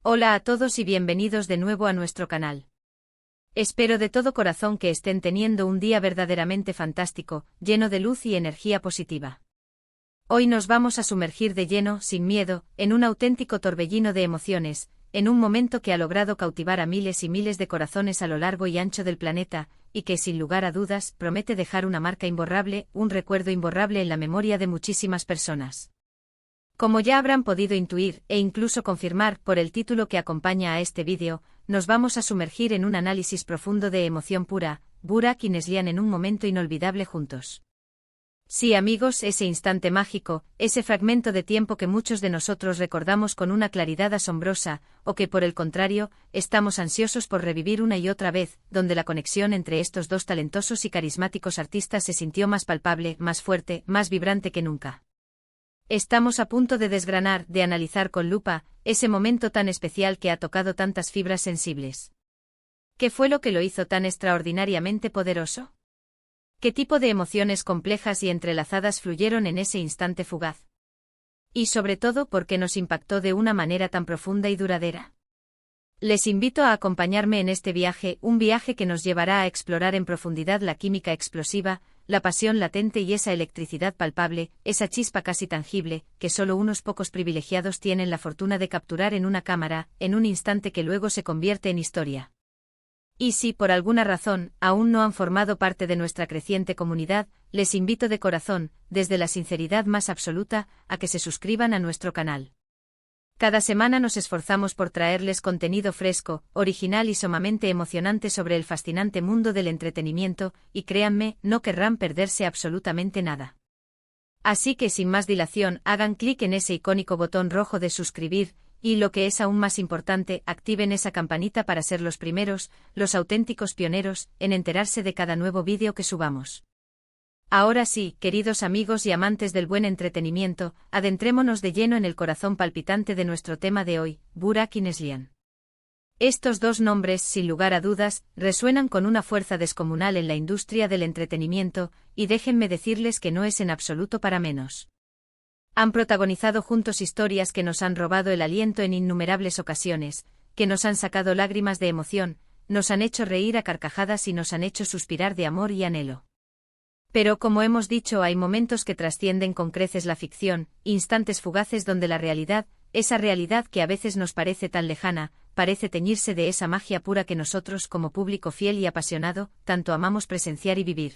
Hola a todos y bienvenidos de nuevo a nuestro canal. Espero de todo corazón que estén teniendo un día verdaderamente fantástico, lleno de luz y energía positiva. Hoy nos vamos a sumergir de lleno, sin miedo, en un auténtico torbellino de emociones, en un momento que ha logrado cautivar a miles y miles de corazones a lo largo y ancho del planeta, y que sin lugar a dudas promete dejar una marca imborrable, un recuerdo imborrable en la memoria de muchísimas personas. Como ya habrán podido intuir e incluso confirmar por el título que acompaña a este vídeo, nos vamos a sumergir en un análisis profundo de emoción pura, Burak y Neslihan en un momento inolvidable juntos. Sí, amigos, ese instante mágico, ese fragmento de tiempo que muchos de nosotros recordamos con una claridad asombrosa, o que por el contrario, estamos ansiosos por revivir una y otra vez, donde la conexión entre estos dos talentosos y carismáticos artistas se sintió más palpable, más fuerte, más vibrante que nunca. Estamos a punto de desgranar, de analizar con lupa, ese momento tan especial que ha tocado tantas fibras sensibles. ¿Qué fue lo que lo hizo tan extraordinariamente poderoso? ¿Qué tipo de emociones complejas y entrelazadas fluyeron en ese instante fugaz? Y sobre todo, ¿por qué nos impactó de una manera tan profunda y duradera? Les invito a acompañarme en este viaje, un viaje que nos llevará a explorar en profundidad la química explosiva, la pasión latente y esa electricidad palpable, esa chispa casi tangible, que solo unos pocos privilegiados tienen la fortuna de capturar en una cámara, en un instante que luego se convierte en historia. Y si, por alguna razón, aún no han formado parte de nuestra creciente comunidad, les invito de corazón, desde la sinceridad más absoluta, a que se suscriban a nuestro canal. Cada semana nos esforzamos por traerles contenido fresco, original y sumamente emocionante sobre el fascinante mundo del entretenimiento, y créanme, no querrán perderse absolutamente nada. Así que sin más dilación, hagan clic en ese icónico botón rojo de suscribir, y lo que es aún más importante, activen esa campanita para ser los primeros, los auténticos pioneros, en enterarse de cada nuevo vídeo que subamos. Ahora sí, queridos amigos y amantes del buen entretenimiento, adentrémonos de lleno en el corazón palpitante de nuestro tema de hoy, Burak y Neslihan. Estos dos nombres, sin lugar a dudas, resuenan con una fuerza descomunal en la industria del entretenimiento, y déjenme decirles que no es en absoluto para menos. Han protagonizado juntos historias que nos han robado el aliento en innumerables ocasiones, que nos han sacado lágrimas de emoción, nos han hecho reír a carcajadas y nos han hecho suspirar de amor y anhelo. Pero como hemos dicho, hay momentos que trascienden con creces la ficción, instantes fugaces donde la realidad, esa realidad que a veces nos parece tan lejana, parece teñirse de esa magia pura que nosotros como público fiel y apasionado, tanto amamos presenciar y vivir.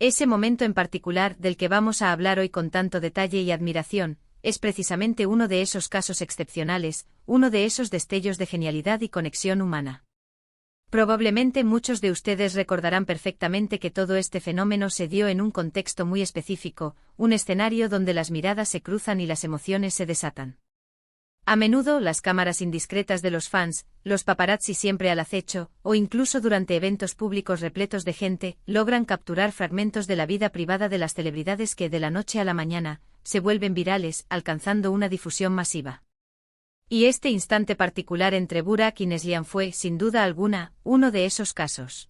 Ese momento en particular, del que vamos a hablar hoy con tanto detalle y admiración, es precisamente uno de esos casos excepcionales, uno de esos destellos de genialidad y conexión humana. Probablemente muchos de ustedes recordarán perfectamente que todo este fenómeno se dio en un contexto muy específico, un escenario donde las miradas se cruzan y las emociones se desatan. A menudo, las cámaras indiscretas de los fans, los paparazzi siempre al acecho, o incluso durante eventos públicos repletos de gente, logran capturar fragmentos de la vida privada de las celebridades que, de la noche a la mañana, se vuelven virales, alcanzando una difusión masiva. Y este instante particular entre Burak y Neslihan fue, sin duda alguna, uno de esos casos.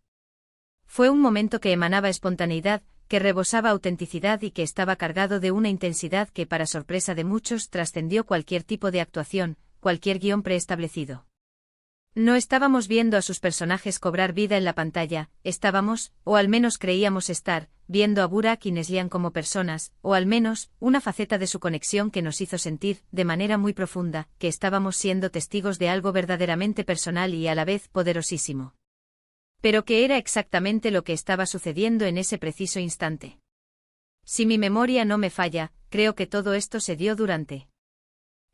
Fue un momento que emanaba espontaneidad, que rebosaba autenticidad y que estaba cargado de una intensidad que, para sorpresa de muchos, trascendió cualquier tipo de actuación, cualquier guión preestablecido. No estábamos viendo a sus personajes cobrar vida en la pantalla, estábamos, o al menos creíamos estar, viendo a Burak y Neslihan como personas, o al menos, una faceta de su conexión que nos hizo sentir, de manera muy profunda, que estábamos siendo testigos de algo verdaderamente personal y a la vez poderosísimo. Pero ¿qué era exactamente lo que estaba sucediendo en ese preciso instante? Si mi memoria no me falla, creo que todo esto se dio durante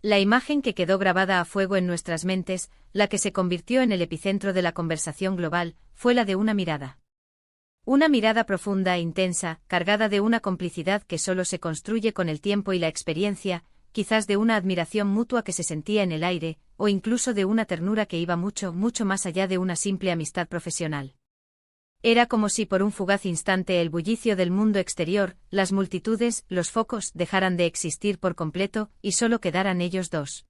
la imagen que quedó grabada a fuego en nuestras mentes, la que se convirtió en el epicentro de la conversación global, fue la de una mirada. Una mirada profunda e intensa, cargada de una complicidad que solo se construye con el tiempo y la experiencia, quizás de una admiración mutua que se sentía en el aire, o incluso de una ternura que iba mucho, mucho más allá de una simple amistad profesional. Era como si por un fugaz instante el bullicio del mundo exterior, las multitudes, los focos, dejaran de existir por completo, y solo quedaran ellos dos.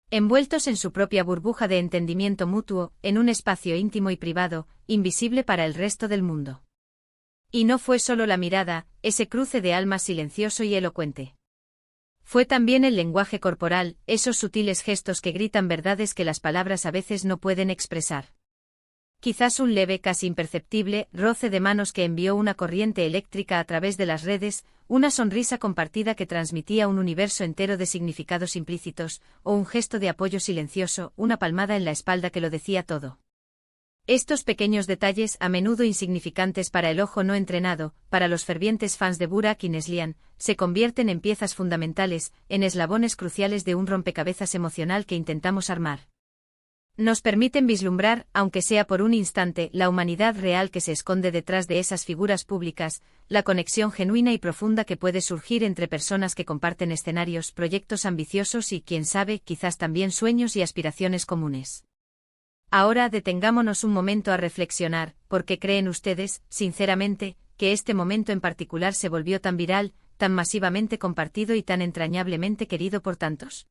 Envueltos en su propia burbuja de entendimiento mutuo, en un espacio íntimo y privado, invisible para el resto del mundo. Y no fue solo la mirada, ese cruce de almas silencioso y elocuente. Fue también el lenguaje corporal, esos sutiles gestos que gritan verdades que las palabras a veces no pueden expresar. Quizás un leve, casi imperceptible, roce de manos que envió una corriente eléctrica a través de las redes, una sonrisa compartida que transmitía un universo entero de significados implícitos, o un gesto de apoyo silencioso, una palmada en la espalda que lo decía todo. Estos pequeños detalles, a menudo insignificantes para el ojo no entrenado, para los fervientes fans de Burak y Neslihan, se convierten en piezas fundamentales, en eslabones cruciales de un rompecabezas emocional que intentamos armar. Nos permiten vislumbrar, aunque sea por un instante, la humanidad real que se esconde detrás de esas figuras públicas, la conexión genuina y profunda que puede surgir entre personas que comparten escenarios, proyectos ambiciosos y, quién sabe, quizás también sueños y aspiraciones comunes. Ahora detengámonos un momento a reflexionar, ¿por qué creen ustedes, sinceramente, que este momento en particular se volvió tan viral, tan masivamente compartido y tan entrañablemente querido por tantos?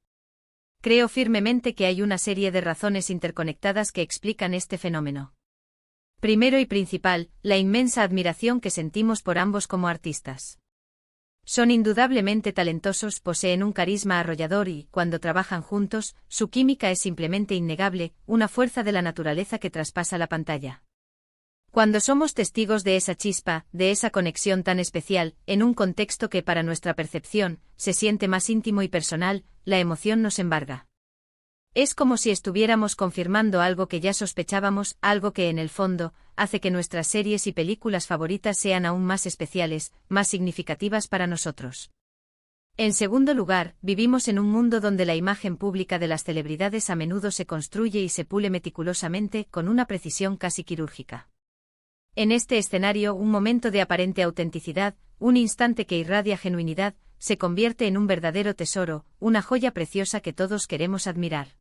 Creo firmemente que hay una serie de razones interconectadas que explican este fenómeno. Primero y principal, la inmensa admiración que sentimos por ambos como artistas. Son indudablemente talentosos, poseen un carisma arrollador y, cuando trabajan juntos, su química es simplemente innegable, una fuerza de la naturaleza que traspasa la pantalla. Cuando somos testigos de esa chispa, de esa conexión tan especial, en un contexto que para nuestra percepción, se siente más íntimo y personal, la emoción nos embarga. Es como si estuviéramos confirmando algo que ya sospechábamos, algo que en el fondo, hace que nuestras series y películas favoritas sean aún más especiales, más significativas para nosotros. En segundo lugar, vivimos en un mundo donde la imagen pública de las celebridades a menudo se construye y se pule meticulosamente, con una precisión casi quirúrgica. En este escenario, un momento de aparente autenticidad, un instante que irradia genuinidad, se convierte en un verdadero tesoro, una joya preciosa que todos queremos admirar.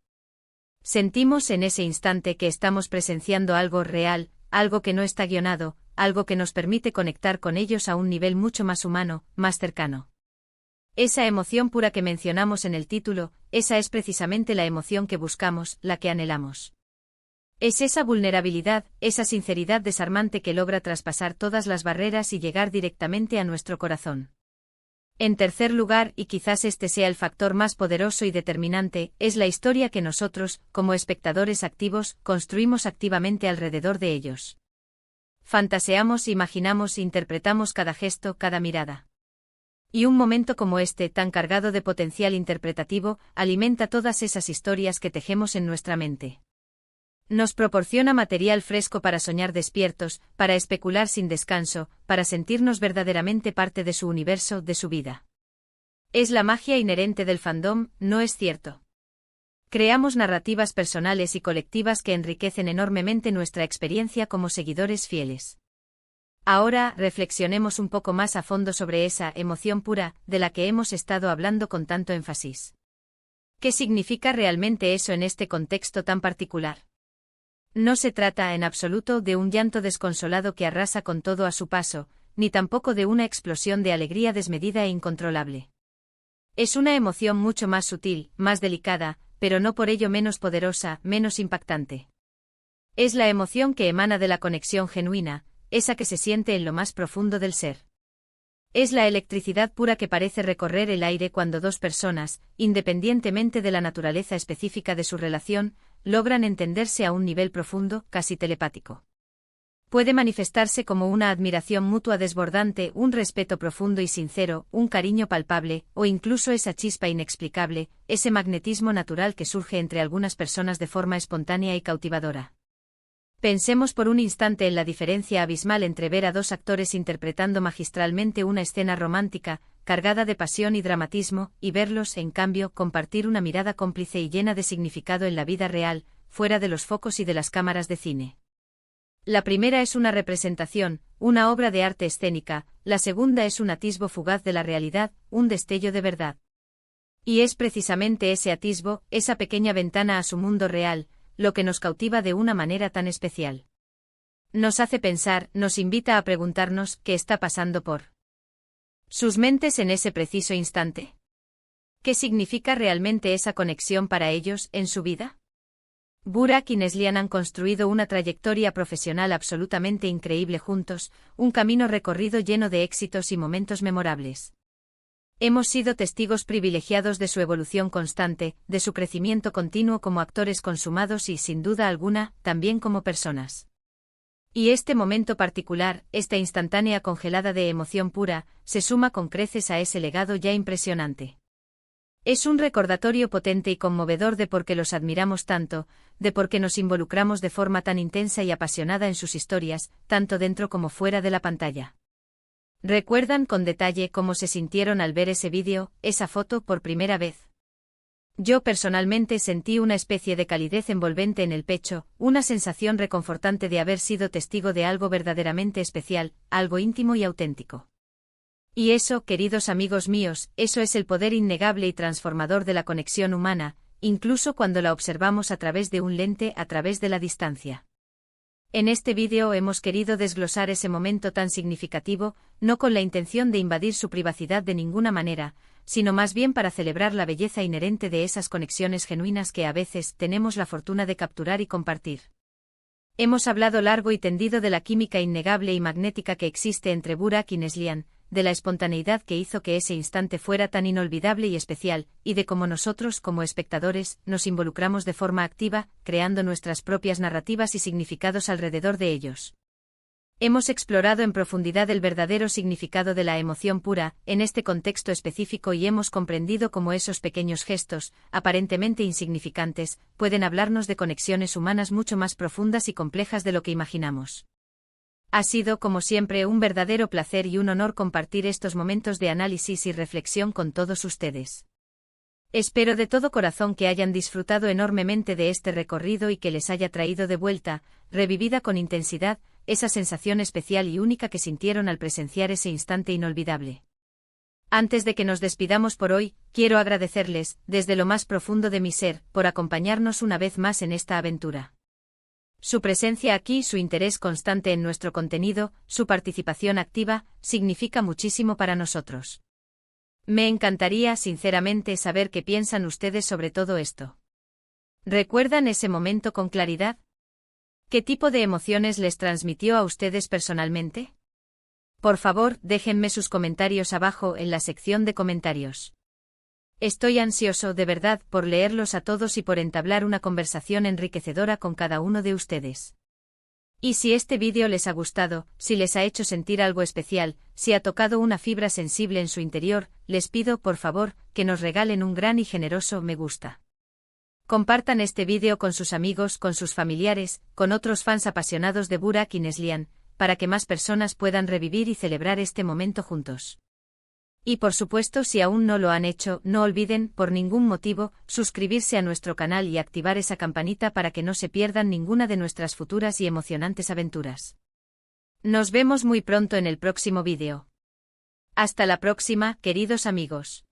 Sentimos en ese instante que estamos presenciando algo real, algo que no está guionado, algo que nos permite conectar con ellos a un nivel mucho más humano, más cercano. Esa emoción pura que mencionamos en el título, esa es precisamente la emoción que buscamos, la que anhelamos. Es esa vulnerabilidad, esa sinceridad desarmante que logra traspasar todas las barreras y llegar directamente a nuestro corazón. En tercer lugar, y quizás este sea el factor más poderoso y determinante, es la historia que nosotros, como espectadores activos, construimos activamente alrededor de ellos. Fantaseamos, imaginamos, interpretamos cada gesto, cada mirada. Y un momento como este, tan cargado de potencial interpretativo, alimenta todas esas historias que tejemos en nuestra mente. Nos proporciona material fresco para soñar despiertos, para especular sin descanso, para sentirnos verdaderamente parte de su universo, de su vida. Es la magia inherente del fandom, ¿no es cierto? Creamos narrativas personales y colectivas que enriquecen enormemente nuestra experiencia como seguidores fieles. Ahora, reflexionemos un poco más a fondo sobre esa emoción pura, de la que hemos estado hablando con tanto énfasis. ¿Qué significa realmente eso en este contexto tan particular? No se trata en absoluto de un llanto desconsolado que arrasa con todo a su paso, ni tampoco de una explosión de alegría desmedida e incontrolable. Es una emoción mucho más sutil, más delicada, pero no por ello menos poderosa, menos impactante. Es la emoción que emana de la conexión genuina, esa que se siente en lo más profundo del ser. Es la electricidad pura que parece recorrer el aire cuando dos personas, independientemente de la naturaleza específica de su relación, logran entenderse a un nivel profundo, casi telepático. Puede manifestarse como una admiración mutua desbordante, un respeto profundo y sincero, un cariño palpable, o incluso esa chispa inexplicable, ese magnetismo natural que surge entre algunas personas de forma espontánea y cautivadora. Pensemos por un instante en la diferencia abismal entre ver a dos actores interpretando magistralmente una escena romántica, cargada de pasión y dramatismo, y verlos, en cambio, compartir una mirada cómplice y llena de significado en la vida real, fuera de los focos y de las cámaras de cine. La primera es una representación, una obra de arte escénica, la segunda es un atisbo fugaz de la realidad, un destello de verdad. Y es precisamente ese atisbo, esa pequeña ventana a su mundo real, lo que nos cautiva de una manera tan especial. Nos hace pensar, nos invita a preguntarnos qué está pasando por sus mentes en ese preciso instante. ¿Qué significa realmente esa conexión para ellos, en su vida? Burak y Neslihan han construido una trayectoria profesional absolutamente increíble juntos, un camino recorrido lleno de éxitos y momentos memorables. Hemos sido testigos privilegiados de su evolución constante, de su crecimiento continuo como actores consumados y, sin duda alguna, también como personas. Y este momento particular, esta instantánea congelada de emoción pura, se suma con creces a ese legado ya impresionante. Es un recordatorio potente y conmovedor de por qué los admiramos tanto, de por qué nos involucramos de forma tan intensa y apasionada en sus historias, tanto dentro como fuera de la pantalla. ¿Recuerdan con detalle cómo se sintieron al ver ese vídeo, esa foto por primera vez? Yo personalmente sentí una especie de calidez envolvente en el pecho, una sensación reconfortante de haber sido testigo de algo verdaderamente especial, algo íntimo y auténtico. Y eso, queridos amigos míos, eso es el poder innegable y transformador de la conexión humana, incluso cuando la observamos a través de un lente, a través de la distancia. En este vídeo hemos querido desglosar ese momento tan significativo, no con la intención de invadir su privacidad de ninguna manera, sino más bien para celebrar la belleza inherente de esas conexiones genuinas que a veces tenemos la fortuna de capturar y compartir. Hemos hablado largo y tendido de la química innegable y magnética que existe entre Burak y Neslihan, de la espontaneidad que hizo que ese instante fuera tan inolvidable y especial, y de cómo nosotros, como espectadores, nos involucramos de forma activa, creando nuestras propias narrativas y significados alrededor de ellos. Hemos explorado en profundidad el verdadero significado de la emoción pura, en este contexto específico, y hemos comprendido cómo esos pequeños gestos, aparentemente insignificantes, pueden hablarnos de conexiones humanas mucho más profundas y complejas de lo que imaginamos. Ha sido, como siempre, un verdadero placer y un honor compartir estos momentos de análisis y reflexión con todos ustedes. Espero de todo corazón que hayan disfrutado enormemente de este recorrido y que les haya traído de vuelta, revivida con intensidad, esa sensación especial y única que sintieron al presenciar ese instante inolvidable. Antes de que nos despidamos por hoy, quiero agradecerles, desde lo más profundo de mi ser, por acompañarnos una vez más en esta aventura. Su presencia aquí, su interés constante en nuestro contenido, su participación activa, significa muchísimo para nosotros. Me encantaría, sinceramente, saber qué piensan ustedes sobre todo esto. ¿Recuerdan ese momento con claridad? ¿Qué tipo de emociones les transmitió a ustedes personalmente? Por favor, déjenme sus comentarios abajo en la sección de comentarios. Estoy ansioso, de verdad, por leerlos a todos y por entablar una conversación enriquecedora con cada uno de ustedes. Y si este vídeo les ha gustado, si les ha hecho sentir algo especial, si ha tocado una fibra sensible en su interior, les pido, por favor, que nos regalen un gran y generoso me gusta. Compartan este vídeo con sus amigos, con sus familiares, con otros fans apasionados de Burak y Neslihan, para que más personas puedan revivir y celebrar este momento juntos. Y por supuesto, si aún no lo han hecho, no olviden, por ningún motivo, suscribirse a nuestro canal y activar esa campanita para que no se pierdan ninguna de nuestras futuras y emocionantes aventuras. Nos vemos muy pronto en el próximo vídeo. Hasta la próxima, queridos amigos.